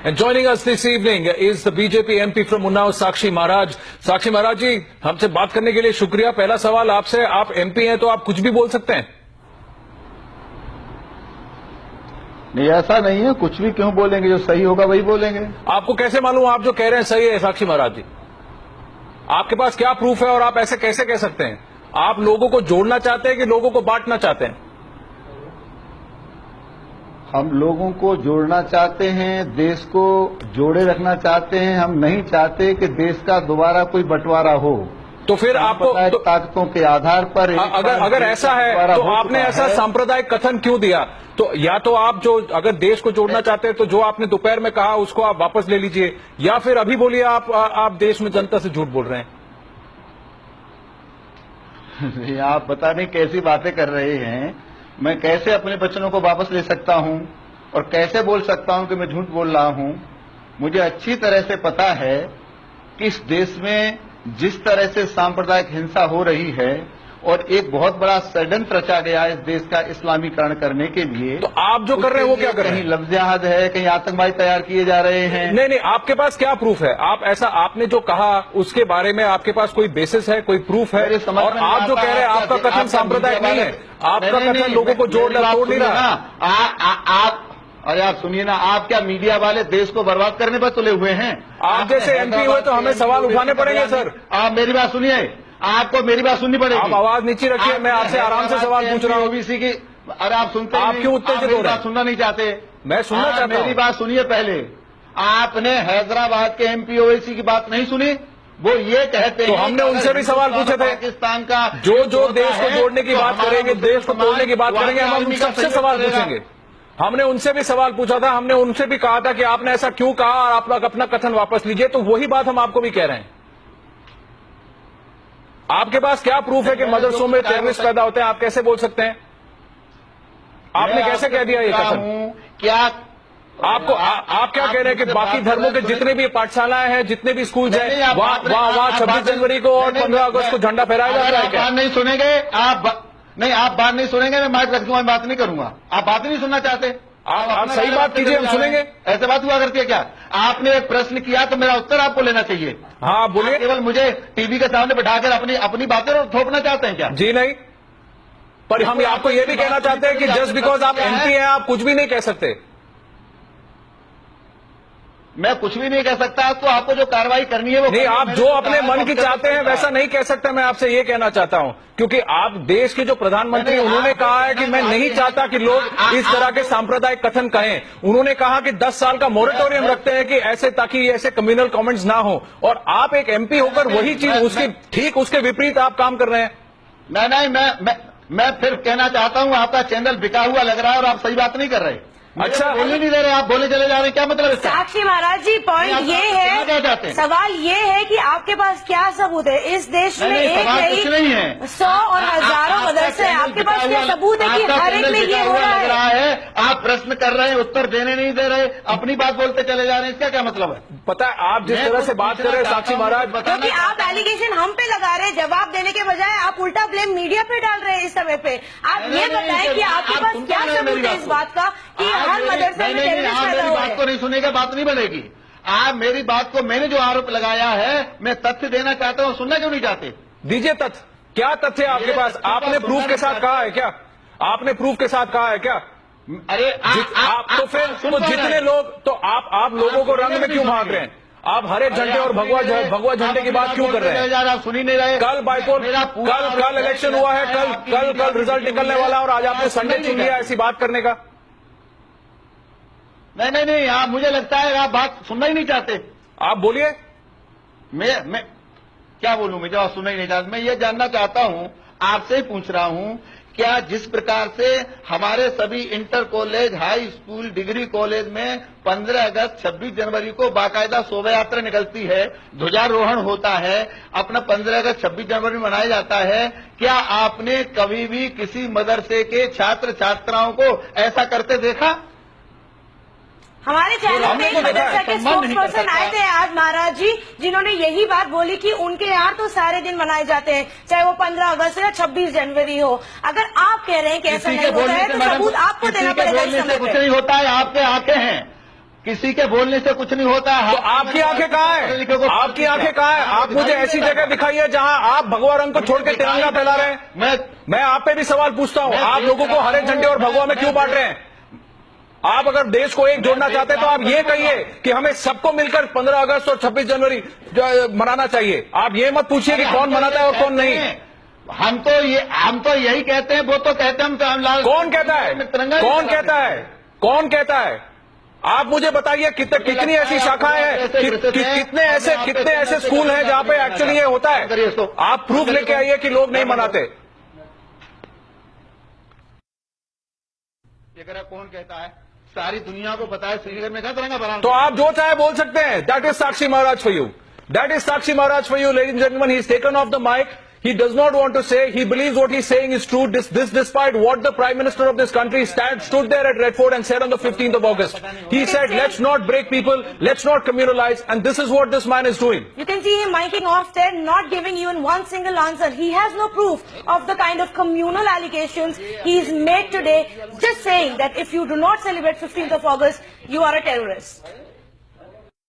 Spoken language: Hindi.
And joining us this evening is the BJP MP from Unnao, Sakshi Maharaj. Sakshi Maharaj जी, हमसे बात करने के लिए शुक्रिया। पहला सवाल आपसे, आप MP हैं तो आप कुछ भी बोल सकते हैं? नहीं, ऐसा नहीं है। कुछ भी क्यों बोलेंगे? जो सही होगा वही बोलेंगे। आपको कैसे मालूम आप जो कह रहे हैं सही है? साक्षी महाराज जी, आपके पास क्या प्रूफ है और आप ऐसे कैसे कह सकते हैं? आप लोगों को जोड़ना चाहते हैं कि लोगों को बांटना चाहते हैं? हम लोगों को जोड़ना चाहते हैं, देश को जोड़े रखना चाहते हैं। हम नहीं चाहते कि देश का दोबारा कोई बंटवारा हो। तो फिर आपको ताकतों के आधार पर अगर ऐसा है तो आपने ऐसा सांप्रदायिक कथन क्यों दिया? तो या तो आप जो अगर देश को जोड़ना चाहते हैं तो जो आपने दोपहर में कहा उसको आप वापस ले लीजिए, या फिर अभी बोलिए आप देश में जनता से झूठ बोल रहे हैं। आप पता नहीं कैसी बातें कर रहे हैं। मैं कैसे अपने वचनों को वापस ले सकता हूं और कैसे बोल सकता हूं कि मैं झूठ बोल रहा हूं? मुझे अच्छी तरह से पता है कि इस देश में जिस तरह से सांप्रदायिक हिंसा हो रही है और एक बहुत बड़ा षड्यंत्र रचा गया है इस देश का इस्लामीकरण करने के लिए। तो आप जो कर रहे हैं वो क्या कर रहे हैं? कहीं लफ्ज़ है, कहीं आतंकवादी तैयार किए जा रहे हैं। नहीं, आपके पास क्या प्रूफ है? आप ऐसा आपने जो कहा उसके बारे में आपके पास कोई बेसिस है, कोई प्रूफ है? और आप जो कह रहे हैं आपका कथन सांप्रदायिक नहीं है, आपका कथन लोगों को तोड़ नहीं रहा। अरे आप सुनिए ना, आप क्या मीडिया वाले देश को बर्बाद करने पर तुले हुए हैं? आप जैसे MP हुए तो हमें सवाल उठाने पड़ेंगे सर। आप मेरी बात सुनिए, आपको मेरी बात सुननी पड़ेगी। आप आवाज नीचे रखिए, मैं आपसे आराम से सवाल पूछ रहा हूँ। ओबीसी की, अरे आप सुनते हैं? आप क्यों उत्तेजित हो रहे हैं? सुनना नहीं चाहते? मैं सुनना चाहता हूं। मेरी बात सुनिए पहले। आपने हैदराबाद के MP ओवैसी की बात नहीं सुनी? वो ये कहते हैं, तो हमने उनसे भी सवाल पूछे थे। पाकिस्तान का जो देश को जोड़ने की बात करेंगे, देश को तोड़ने की बात करेंगे, हम उन सबसे सवाल पूछेंगे। हमने उनसे भी सवाल पूछा था, हमने उनसे भी कहा था कि आपने ऐसा क्यों कहा और आप अपना कथन वापस लीजिए। तो वही बात हम आपको भी कह रहे हैं। आपके पास क्या प्रूफ है कि मदरसों में टेररिस्ट पैदा होते हैं? आप कैसे बोल सकते हैं? आपने कैसे कह दिया ये कथन? क्या आपको आप क्या कह रहे हैं कि बाकी धर्मों के जितने भी पाठशालाएं हैं, जितने भी स्कूल हैं, वहां 26 जनवरी को और 15 अगस्त को झंडा फहराया जाता है? क्या बात नहीं सुनेंगे आप? नहीं, आप बात नहीं सुनेंगे, मैं माइक रख दूंगा, मैं बात नहीं करूंगा। आप बात नहीं सुनना चाहते? आप सही बात कीजिए, हम सुनेंगे। ऐसे बात हुआ करती है क्या? आपने एक प्रश्न किया तो मेरा उत्तर आपको लेना चाहिए। हाँ बोलिए। केवल मुझे टीवी के सामने बैठाकर अपनी बातें थोपना चाहते हैं क्या? जी नहीं, पर हम आपको ये भी कहना चाहते हैं कि जस्ट बिकॉज आप MP हैं आप कुछ भी नहीं कह सकते। मैं कुछ भी नहीं कह सकता, तो आपको जो कार्रवाई करनी है वो नहीं, आप जो अपने मन की चाहते हैं वैसा नहीं कह सकते। मैं आपसे ये कहना चाहता हूं, क्योंकि आप देश के जो प्रधानमंत्री उन्होंने कहा है कि मैं नहीं चाहता कि लोग इस तरह के सांप्रदायिक कथन कहें। उन्होंने कहा कि 10 साल का मोरेटोरियम रखते हैं कि ऐसे, ताकि ऐसे कम्युनल कमेंट्स ना हो। और आप एक MP होकर वही चीज उसके ठीक उसके विपरीत आप काम कर रहे हैं। मैं फिर कहना चाहता हूं, आपका चैनल बिका हुआ लग रहा है और आप सही बात नहीं कर रहे। अच्छा, बोलने नहीं दे रहे, आप बोले चले जा रहे हैं, क्या मतलब है? साक्षी महाराज जी, पॉइंट ये है, सवाल ये है कि आपके पास क्या सबूत है? इस देश में एक नहीं है, 100 और हजारों मदरसे हैं। आपके पास क्या सबूत है कि हर एक में ये हो रहा है? आप प्रश्न कर रहे हैं, उत्तर देने नहीं दे रहे, अपनी बात बोलते चले जा रहे हैं, इसका क्या मतलब है? पता है आप जिस तरह से बात कर रहे हैं साक्षी महाराज, क्योंकि आप एलिगेशन हम पे लगा रहे हैं, जवाब देने के बजाय आप उल्टा ब्लेम मीडिया पे डाल रहे हैं इस समय पे। आप ये बताएं कि आपके पास क्या सबूत है इस बात का कि हर मदरसे में टेररिस्ट पैदा हुआ है? बात को नहीं सुनेगा, बात नहीं बढ़ेगी। आप मेरी बात को, मैंने जो आरोप लगाया है, मैं तथ्य देना चाहता हूं। सुनना क्यों नहीं चाहते? दीजिए तथ्य। क्या तथ्य है आपके पास? आपने प्रूफ के साथ कहा है क्या? आपने प्रूफ के साथ कहा है क्या? अरे आप तो फिर तो जितने लोग, तो आप लोगों को रंग में क्यों भाग रहे हैं? आप हरे झंडे और भगवा झंडे की बात क्यों कर रहे हैं? आप सुन ही नहीं रहे। कल बाइपोल, कल इलेक्शन हुआ है, कल रिजल्ट निकलने वाला और आज आपने संडे चुन लिया ऐसी बात करने का। नहीं, आप, मुझे लगता है आप बात सुनना ही नहीं चाहते। आप बोलिए। मैं क्या बोलूं? मैं जवाब सुनना ही नहीं चाहता। मैं ये जानना चाहता हूं, आपसे ही पूछ रहा हूं, क्या जिस प्रकार से हमारे सभी inter college, high school, degree college में 15 अगस्त 26 जनवरी को बाकायदा शोभा यात्रा निकलती है, ध्वजारोहण होता है, अपना 15 अगस्त 26 जनवरी मनाया जाता है, क्या आपने कभी भी किसी मदरसे के छात्र छात्राओं को ऐसा करते देखा? हमारे चैनल में मदरसा के स्पोक्स पर्सन आए थे आज महाराज जी, जिन्होंने यही बात बोली कि उनके यहाँ तो सारे दिन मनाए जाते हैं, चाहे वो 15 अगस्त या 26 जनवरी हो। अगर आप कह रहे हैं कि ऐसा नहीं होता है तो सबूत आपको देना पड़ेगा। इस समय कुछ नहीं होता है, आपके आंखें हैं। किसी के बोलने से कुछ नहीं होता है। तो आपकी आंखें कहाँ है? आपकी आंखें कहाँ है? आप मुझे ऐसी जगह दिखाइए जहां आप भगवा रंग को छोड़ के तिरंगा फैला रहे हैं। मैं आप पे भी सवाल पूछता हूं, आप लोगों को हरे झंडे और भगवा में क्यों बांट रहे हैं? आप अगर देश को एक जोड़ना चाहते हैं तो आप ये कहिए कि हमें सबको मिलकर 15 अगस्त और 26 जनवरी मनाना चाहिए। आप ये मत पूछिए कि कौन मनाता है और कौन नहीं। हम तो यही कहते हैं, वो तो कहते हैं हम कौन कहता है? कौन कहता है? कौन कहता है? आप मुझे बताइए कितनी ऐसी शाखाएं हैं, कितने ऐसे स्कूल हैं जहां पे एक्चुअली ये होता है? आप प्रूफ लेके आइए कि लोग नहीं मनाते। कौन कहता है? सारी दुनिया को पता है श्रीनगर में क्या तिरंगा बना। तो आप जो चाहे बोल सकते हैं। That is Sakshi Maharaj for you. That is Sakshi Maharaj for you, ladies and gentlemen. He's taken off the mic. He does not want to say. He believes what he's saying is true. This despite what the Prime Minister of this country stood there at Red Fort and said on the 15th of August. He said, let's not break people, let's not communalize, and this is what this man is doing. You can see him miking off there, not giving even one single answer. He has no proof of the kind of communal allegations he's made today, just saying that if you do not celebrate 15th of August, you are a terrorist.